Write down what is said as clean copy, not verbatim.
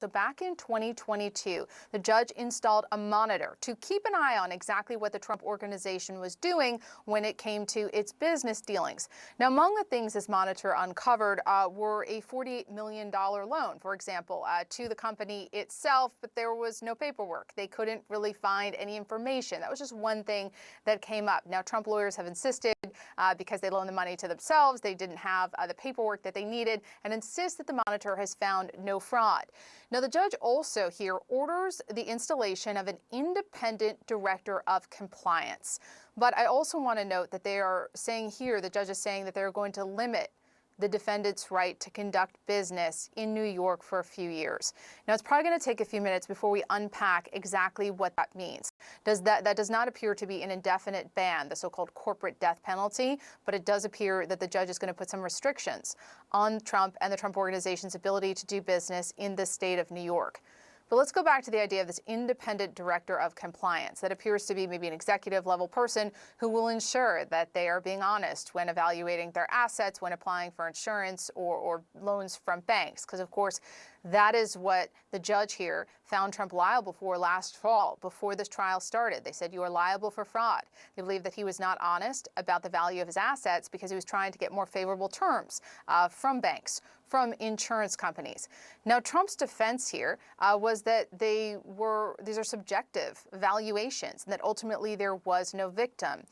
So back in 2022, the judge installed a monitor to keep an eye on exactly what the Trump Organization was doing when it came to its business dealings. Now, among the things this monitor uncovered were a $48 million loan, for example, to the company itself, but there was no paperwork. They couldn't really find any information. That was just one thing that came up. Now, Trump lawyers have insisted because they loaned the money to themselves, they didn't have the paperwork that they needed, and insist that the monitor has found no fraud. Now, the judge also here orders the installation of an independent director of compliance. But I also want to note that they are saying here, the judge is saying that they're going to limit the defendant's right to conduct business in New York for a few years. Now, it's probably going to take a few minutes before we unpack exactly what that means. That does not appear to be an indefinite ban, the so-called corporate death penalty, but it does appear that the judge is going to put some restrictions on Trump and the Trump Organization's ability to do business in the state of New York. But let's go back to the idea of this independent director of compliance. That appears to be maybe an executive level person who will ensure that they are being honest when evaluating their assets, when applying for insurance or loans from banks. Because, of course, that is what the judge here found Trump liable for last fall, before this trial started. They said, you are liable for fraud. They believe that he was not honest about the value of his assets because he was trying to get more favorable terms from banks, from insurance companies. Now, Trump's defense here was that these are subjective valuations and that ultimately there was no victim.